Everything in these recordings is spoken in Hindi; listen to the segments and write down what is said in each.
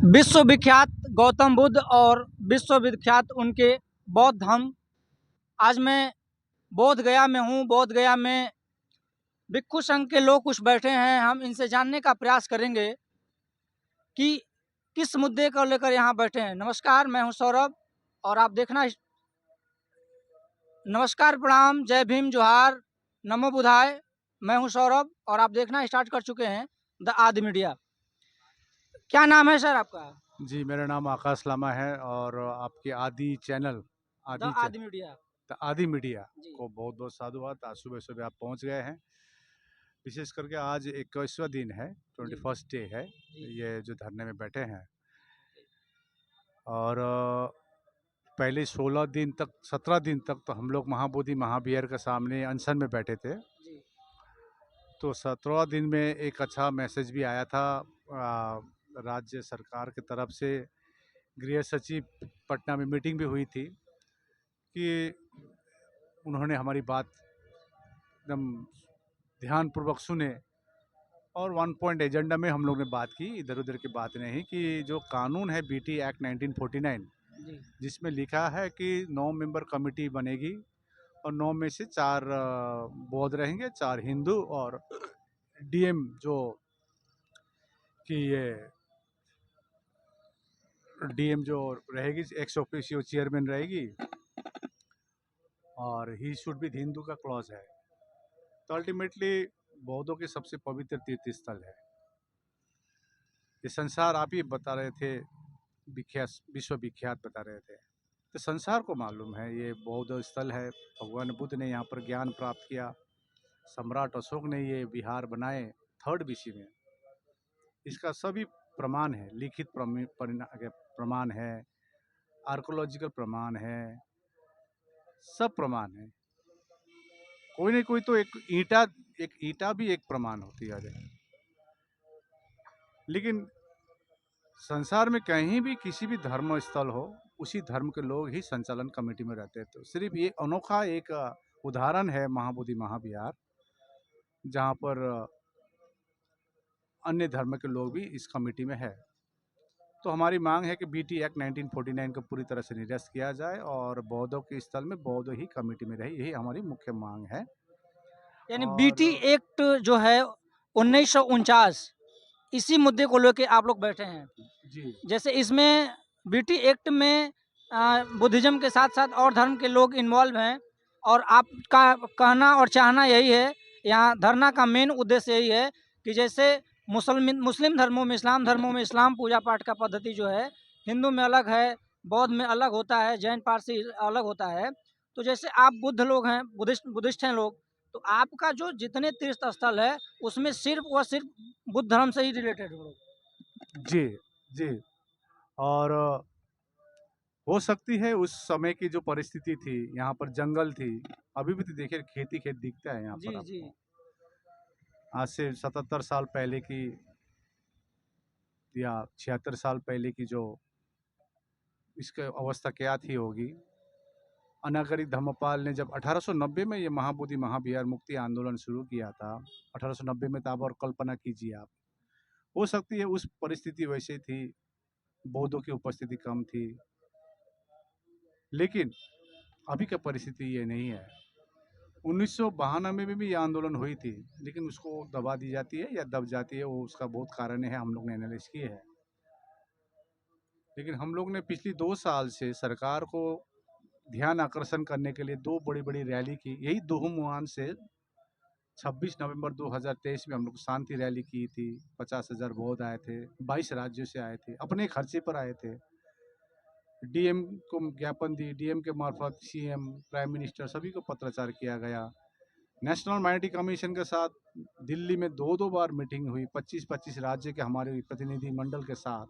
विश्व विख्यात गौतम बुद्ध और विश्व विख्यात उनके बौद्ध धर्म। आज मैं बोध गया में हूँ। बोध गया में भिक्षु संघ के लोग कुछ बैठे हैं। हम इनसे जानने का प्रयास करेंगे कि किस मुद्दे को लेकर यहाँ बैठे हैं। नमस्कार, मैं हूँ सौरभ और आप देखना। नमस्कार, प्रणाम, जय भीम, जोहार, नमो बुधाय। मैं हूँ सौरभ और आप देखना स्टार्ट कर चुके हैं द आदि मीडिया। क्या नाम है सर आपका? जी, मेरा नाम आकाश लामा है और आपके आदि चैनल द आदि मीडिया आदि मीडिया जी को बहुत बहुत साधुवाद। आज सुबह सुबह आप पहुंच गए हैं। विशेष करके आज 21वां दिन है, 21st डे है जी ये जो धरने में बैठे हैं। और पहले 16 दिन तक 17 दिन तक तो हम लोग महाबोधि महाविहार के सामने अनशन में बैठे थे। जी तो 17वां दिन में एक अच्छा मैसेज भी आया था राज्य सरकार की तरफ से। गृह सचिव पटना में मीटिंग भी हुई थी कि उन्होंने हमारी बात एकदम ध्यानपूर्वक सुने और 1 पॉइंट एजेंडा में हम लोग ने बात की, इधर उधर की बात नहीं, कि जो कानून है बीटी एक्ट 1949 जी जिसमें लिखा है कि 9 मेंबर कमेटी बनेगी और 9 में से 4 बौद्ध रहेंगे, 4 हिंदू और डीएम जो कि ये डीएम जो रहेगी एक्स ऑफिशियो चेयरमैन रहेगी और ही शुड बी हिंदू का क्लॉज है। तो अल्टीमेटली बौद्धों के सबसे पवित्र तीर्थ स्थल है ये संसार। आप ही बता रहे थे, विख्यात विश्व विख्यात बता रहे थे, तो संसार को मालूम है ये बौद्ध स्थल है। भगवान बुद्ध ने यहाँ पर ज्ञान प्राप्त किया, सम्राट अशोक ने ये विहार बनाए 3rd BC में। इसका सभी प्रमाण है, लिखित प्रमाण है, आर्कोलॉजिकल प्रमाण है, सब प्रमाण है। कोई नहीं कोई तो एक ईंटा भी एक प्रमाण होती है। लेकिन संसार में कहीं भी किसी भी धर्म स्थल हो, उसी धर्म के लोग ही संचालन कमेटी में रहते हैं। तो सिर्फ ये अनोखा एक उदाहरण है महाबोधि महाविहार, जहाँ पर अन्य धर्म के लोग भी इस कमेटी में है। तो हमारी मांग है कि बीटी एक्ट 1949 को पूरी तरह से निरस्त किया जाए और बौद्धों के स्थल में बौद्ध ही कमेटी में रहे, यही हमारी मुख्य मांग है। यानी बीटी और एक्ट जो है 1949, इसी मुद्दे को लेकर आप लोग बैठे हैं। जी जैसे इसमें बीटी एक्ट में बुद्धिज्म के साथ साथ और धर्म के लोग इन्वॉल्व हैं और आपका कहना और चाहना यही है, यहाँ धरना का मेन उद्देश्य यही है कि जैसे मुस्लिम धर्मों में, इस्लाम धर्मों में इस्लाम पूजा पाठ का पद्धति जो है हिंदू में अलग है, बौद्ध में अलग होता है, जैन पारसी अलग होता है। तो जैसे आप बुद्ध लोग हैं, बुद्धिस्ट हैं लोग, तो आपका जो जितने तीर्थ स्थल है उसमें सिर्फ बुद्ध धर्म से ही रिलेटेड हो लोग। जी जी। और हो सकती है उस समय की जो परिस्थिति थी, यहाँ पर जंगल थी, अभी भी तो देखिए खेती खेत दिखता है यहाँ पर जी जी आपको। आज से 77 साल पहले की या 76 साल पहले की जो इसकी अवस्था क्या थी होगी। अनागरिक धम्मपाल ने जब 1890 में ये महाबोधि महाविहार मुक्ति आंदोलन शुरू किया था, 1890 में, तो आप और कल्पना कीजिए आप। हो सकती है उस परिस्थिति वैसे थी, बौद्धों की उपस्थिति कम थी, लेकिन अभी का परिस्थिति ये नहीं है। 1992 में भी ये आंदोलन हुई थी, लेकिन उसको दबा दी जाती है या दब जाती है, वो उसका बहुत कारण है, हम लोग ने एनालिस किए हैं। लेकिन हम लोग ने पिछली 2 साल से सरकार को ध्यान आकर्षण करने के लिए 2 बड़ी बड़ी रैली की। यही दोहमुआन से 26 नवंबर 2023 में हम लोग शांति रैली की थी। 50,000 बौद्ध आए थे, 22 राज्यों से आए थे, अपने खर्चे पर आए थे। डीएम को ज्ञापन दी, डीएम के मार्फत सीएम, प्राइम मिनिस्टर सभी को पत्राचार किया गया। नेशनल माइनॉरिटी कमीशन के साथ दिल्ली में 2-2 बार मीटिंग हुई, 25-25 राज्य के हमारे प्रतिनिधि मंडल के साथ।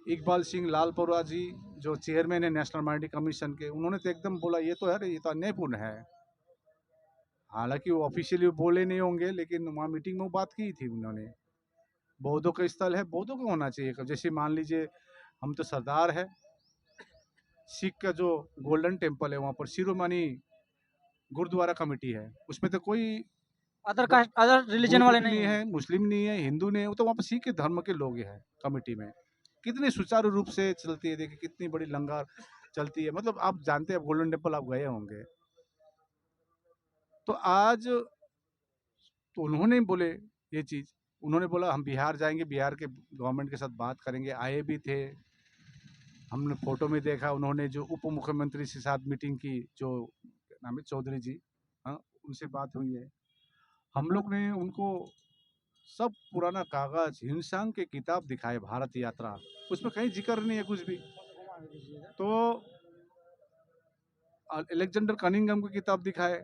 इकबाल सिंह लालपुरा जी जो चेयरमैन है नेशनल माइनॉरिटी कमीशन के, उन्होंने तो एकदम बोला ये तो है, ये तो अन्यायपूर्ण है। हालांकि वो ऑफिशियली बोले नहीं होंगे, लेकिन वहाँ मीटिंग में वो बात की थी उन्होंने। बौद्धों का स्थल है, बौद्धों को होना चाहिए। जैसे मान लीजिए हम तो सरदार है, सिख का जो गोल्डन टेम्पल है वहाँ पर शिरोमणि गुरुद्वारा कमेटी है, उसमें तो कोई अदर कास्ट, अदर रिलीजन बौद्ध वाले भी नहीं नहीं है। है, मुस्लिम नहीं है, हिंदू नहीं है, वो तो वहाँ पर सिख धर्म के लोग हैं कमेटी में। कितनी सुचारू रूप से चलती है, देखिए कितनी बड़ी लंगर चलती है। मतलब आप जानते हैं, गोल्डन टेम्पल आप गए होंगे, तो आज तो उन्होंने बोले ये चीज़, उन्होंने बोला हम बिहार जाएँगे, बिहार के गवर्नमेंट के साथ बात करेंगे, आए भी थे। हमने फ़ोटो में देखा उन्होंने जो उप मुख्यमंत्री के साथ मीटिंग की, जो क्या नाम है चौधरी जी, हाँ, उनसे बात हुई है। हम लोग ने उनको सब पुराना कागज़, हिंसांग के किताब दिखाए, भारत यात्रा, उसमें कहीं ज़िक्र नहीं है कुछ भी। तो अलेक्जेंडर कनिंघम की किताब दिखाए,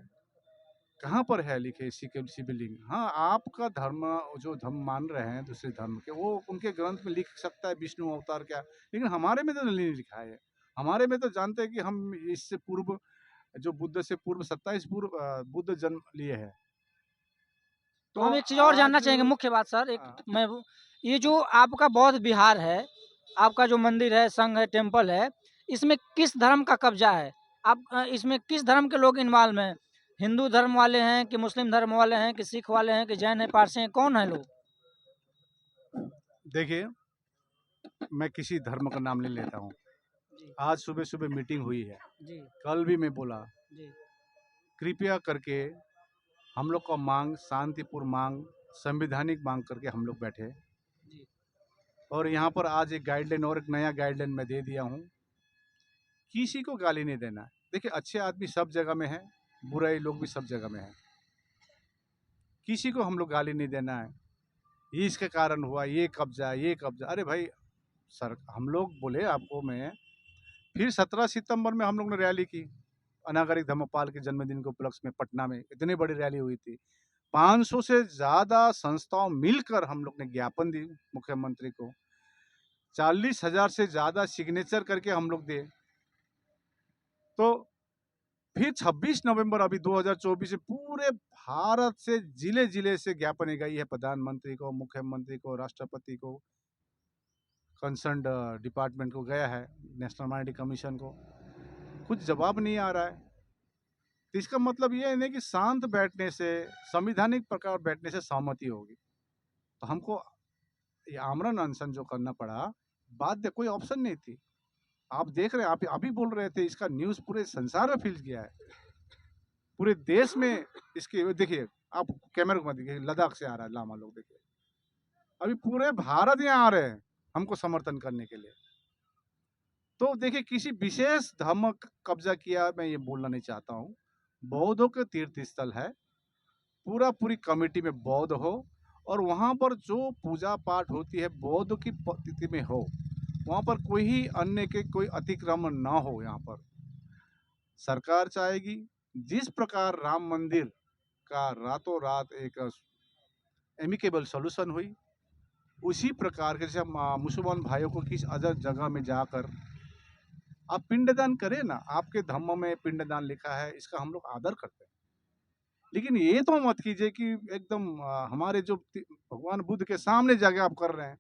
कहाँ पर है लिखे शिवलिंग? हाँ, आपका धर्म जो धर्म मान रहे हैं दूसरे धर्म के, वो उनके ग्रंथ में लिख सकता है विष्णु अवतार क्या, लेकिन हमारे में तो नहीं लिखा है। हमारे में तो जानते हैं कि हम इससे पूर्व, जो बुद्ध से पूर्व 27 पूर्व बुद्ध जन्म लिए हैं। तो तो हम एक चीज़ और जानना आज चाहेंगे, मुख्य बात सर, एक हाँ, मैं ये जो आपका बौद्ध विहार है, आपका जो मंदिर है, संघ है, टेम्पल है, इसमें किस धर्म का कब्जा है? आप इसमें किस धर्म के लोग इन्वॉल्व हैं? हिंदू धर्म वाले हैं कि मुस्लिम धर्म वाले हैं कि सिख वाले हैं कि जैन है, पारसी हैं, कौन है लोग? देखिए, मैं किसी धर्म का नाम नहीं लेता हूँ। जी, आज सुबह-सुबह मीटिंग हुई है, जी, कल भी मैं बोला, जी, कृपया करके हम लोग का माँग शांतिपूर्ण माँग, संवैधानिक माँग करके हम लोग बैठे, जी। और यहाँ पर आज एक गाइडलाइन और एक नया गाइडलाइन मैं दे दिया हूँ, किसी को गाली नहीं देना है। देखिए, अच्छे आदमी सब जगह में हैं, बुराई लोग भी सब जगह में हैं। किसी को हम लोग गाली नहीं देना है। ये इसके कारण हुआ, ये कब्ज़ा। अरे भाई, सर हम लोग बोले आपको मैं, फिर 17 सितंबर में हम लोग ने रैली की, अनागरिक धर्मपाल के जन्मदिन के उपलक्ष्य में पटना में इतनी बड़ी रैली हुई थी। 500 से ज़्यादा संस्थाओं मिलकर हम लोग ने ज्ञापन दी मुख्यमंत्री को। 40,000 से ज़्यादा सिग्नेचर करके हम लोग दिए। तो फिर 26 नवंबर अभी 2024 में पूरे भारत से ज़िले-ज़िले से ज्ञापन गई है प्रधानमंत्री को, मुख्यमंत्री को, राष्ट्रपति को, कंसर्न्ड डिपार्टमेंट को गया है, नेशनल माइनॉरिटी कमीशन को। कुछ जवाब नहीं आ रहा है। तो इसका मतलब ये है ना कि शांत बैठने से, संवैधानिक प्रकार बैठने से सहमति होगी। तो हमको ये आमरण अनशन जो करना पड़ा, बाध्य, कोई ऑप्शन नहीं थी। आप देख रहे हैं, आप अभी बोल रहे थे, इसका न्यूज़ पूरे संसार में फैल गया है। पूरे देश में इसके देखिए, आप कैमरे को मत देखिए, लद्दाख से आ रहा है लामा लोग, देखिए। अभी पूरे भारत यहाँ आ रहे हैं, हमको समर्थन करने के लिए। तो देखिए, किसी विशेष धर्म क कब्ज़ा किया, मैं ये बोलना नहीं चाहता हूँ। बौद्धों के तीर्थ स्थल है, पूरी कमिटी में बौद्ध हो, और वहाँ पर जो पूजा-पाठ होती है बौद्ध की पद्धति में हो। वहाँ पर कोई ही अन्य के कोई अतिक्रमण ना हो यहाँ पर। सरकार चाहेगी, जिस प्रकार राम मंदिर का रातों-रात एक एमिकेबल सॉल्यूशन हुई, उसी प्रकार के जैसे मुसलमान भाइयों को किसी अदर जगह में जाकर आप पिंडदान करें ना, आपके धर्म में पिंडदान लिखा है, इसका हम लोग आदर करते हैं। लेकिन ये तो मत कीजिए कि एकदम हमारे जो भगवान बुद्ध के सामने जाके आप कर रहे हैं।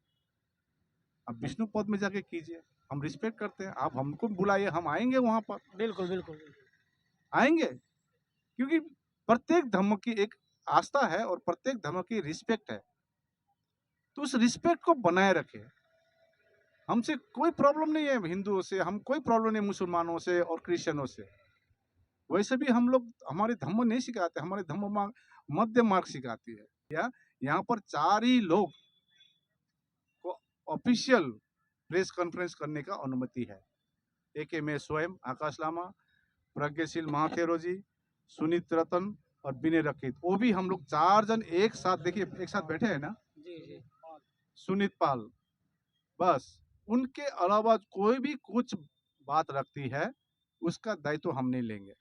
आप विष्णु पद में जाके कीजिए, हम रिस्पेक्ट करते हैं, आप हमको बुलाइए, हम आएंगे वहां पर, बिल्कुल, बिल्कुल, बिल्कुल। आएंगे, क्योंकि प्रत्येक धर्म की एक आस्था है और प्रत्येक धर्म की रिस्पेक्ट है। तो उस रिस्पेक्ट को बनाए रखें। हमसे कोई प्रॉब्लम नहीं है हिंदुओं से, हम कोई प्रॉब्लम नहीं मुसलमानों से और क्रिश्चियनों से। वैसे भी हम लोग, हमारे धर्म नहीं सिखाते, हमारे धर्म मध्य मार्ग सिखाती है। या यहाँ पर 4 ही लोग को ऑफिशियल प्रेस कॉन्फ्रेंस करने का अनुमति है। एक है मैं स्वयं आकाश लामा, प्रज्ञशील महाथेरो जी, सुनीत रतन और विनय रखित। वो भी हम लोग 4 जन एक साथ, देखिए एक साथ बैठे हैं ना, जी, जी। सुनीत पाल, बस। उनके अलावा कोई भी कुछ बात रखती है, उसका दायित्व हम नहीं लेंगे।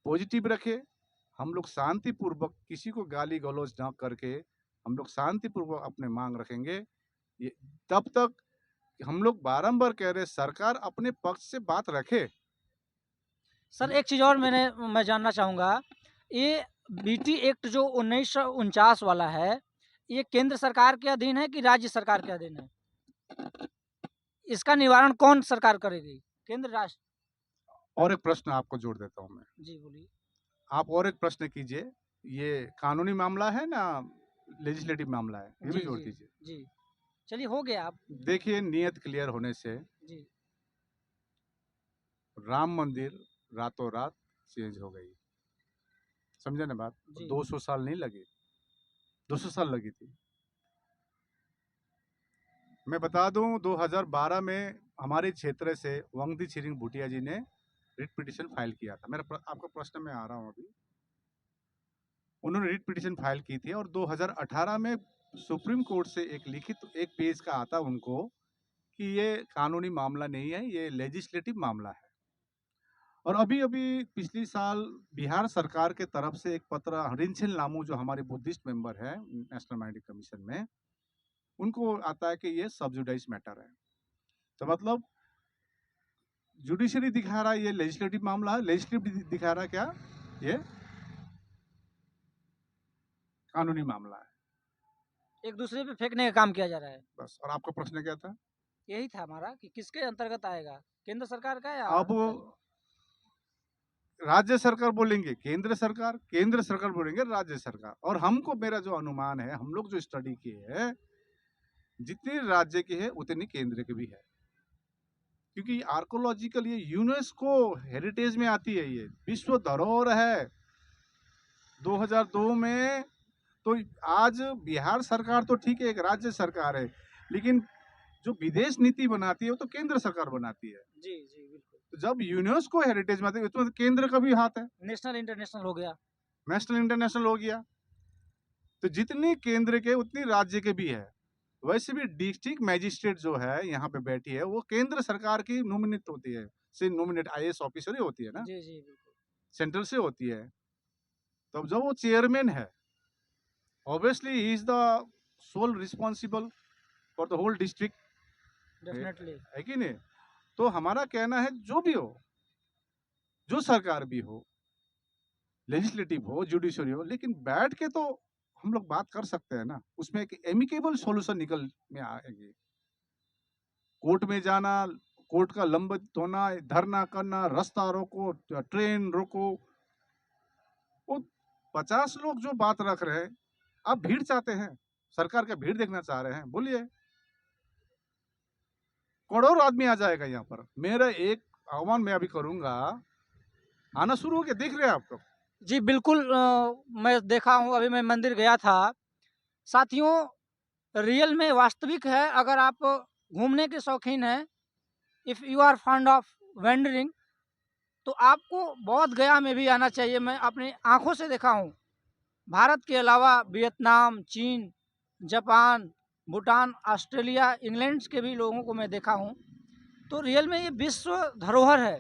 पॉजिटिव रखे, हम लोग शांतिपूर्वक किसी को गाली गलौज ना करके हम लोग शांतिपूर्वक अपने मांग रखेंगे। ये तब तक हम लोग बारंबार कह रहे हैं, सरकार अपने पक्ष से बात रखे। सर एक चीज़ और मैं जानना चाहूँगा, ये बीटी एक्ट जो 1949 वाला है, ये केंद्र सरकार के अधीन है कि राज्य सरकार के अधीन है? इसका निवारण कौन सरकार करेगी? केंद्र, राष्ट्र? और एक प्रश्न आपको जोड़ देता हूँ मैं। जी, बोलिए। आप और एक प्रश्न कीजिए, ये कानूनी मामला है ना लेजिस्लेटिव मामला है, ये भी जी, जोड़ जी, दीजिए। जी। चलिए हो गया आप देखिए, नियत क्लियर होने से जी, राम मंदिर रातों रात चेंज हो गई। समझे ना बात? जी, 200 साल नहीं लगे, 200 साल लगी थी। मैं बता दूं, 2012 में हमारे क्षेत्र से वंगदी छिरिंग भूटिया जी ने रिट पिटीशन फाइल किया था। आपका प्रश्न में आ रहा हूं अभी। उन्होंने रिट पिटीशन फाइल की थी और 2018 में सुप्रीम कोर्ट से एक लिखित एक पेज का आता उनको कि ये कानूनी मामला नहीं है, ये लेजिस्लेटिव मामला है। और अभी अभी पिछली साल बिहार सरकार के तरफ से एक पत्र रिंछिल नामू, जो हमारे बुद्धिस्ट मेंबर है नेशनल माइनॉरिटी कमीशन में, उनको आता है कि ये सब जुडाइस मैटर है। तो मतलब जुडिशरी दिखा रहा है ये लेजिस्लेटिव मामला है, लेजिस्लेटिव दिखा रहा है क्या ये कानूनी मामला है। एक दूसरे पे फेंकने का काम किया जा रहा है। बस। और आपका प्रश्न क्या था? यही था हमारा कि किसके अंतर्गत आएगा, केंद्र सरकार का या अब राज्य सरकार बोलेंगे केंद्र सरकार बोलेंगे राज्य सरकार। और हमको, मेरा जो अनुमान है, हम लोग जो स्टडी किए हैं, जितनी राज्य की है उतनी केंद्र की भी है, क्योंकि आर्कोलॉजिकल ये यूनेस्को हेरिटेज में आती है, ये विश्व धरोहर है 2002 में। तो आज बिहार सरकार तो ठीक है, एक राज्य सरकार है, लेकिन जो विदेश नीति बनाती है वो तो केंद्र सरकार बनाती है। जी, जी, बिल्कुल। तो जब यूनेस्को हेरिटेज में आती है, उसमें केंद्र का भी हाथ है, नेशनल इंटरनेशनल हो गया। नेशनल इंटरनेशनल हो गया। तो जितनी केंद्र के उतनी राज्य के भी है। वैसे भी डिस्ट्रिक्ट मैजिस्ट्रेट जो है यहाँ पे बैठी है, वो केंद्र सरकार की नॉमिनेट होती है, से नॉमिनेट आईएएस ऑफिसर ही होती है ना, जी, जी, बिल्कुल। सेंट्रल से होती है। तब जब वो चेयरमैन है, obviously he is the sole responsible for the whole district, definitely. है कि नहीं? तो हमारा कहना है, जो भी हो, जो सरकार भी हो, लेजिस्लेटिव हो, जुडिशरी हो, लेकिन बैठ के तो हम लोग बात कर सकते हैं ना, उसमें एक एमिकेबल सॉल्यूशन निकल में आएगी। कोर्ट में जाना, कोर्ट का लंबित होना, धरना करना, रास्ता रोको, ट्रेन रोको, वो 50 लोग जो बात रख रहे हैं, आप भीड़ चाहते हैं, सरकार का भीड़ देखना चाह रहे हैं, बोलिए, करोड़ों आदमी आ जाएगा यहाँ पर। मेरा एक आह्वान मैं अभी करूंगा, आना शुरू हो गया, देख रहे हैं आप तो। जी, बिल्कुल मैं देखा हूँ, अभी मैं मंदिर गया था। साथियों, रियल में वास्तविक है, अगर आप घूमने के शौकीन हैं, if you are fond of wandering, तो आपको बोध गया में भी आना चाहिए। मैं अपनी आँखों से देखा हूँ। भारत के अलावा वियतनाम, चीन, जापान, भूटान, ऑस्ट्रेलिया, इंग्लैंड के भी लोगों को मैं देखा हूँ। तो रियल में ये विश्व धरोहर है।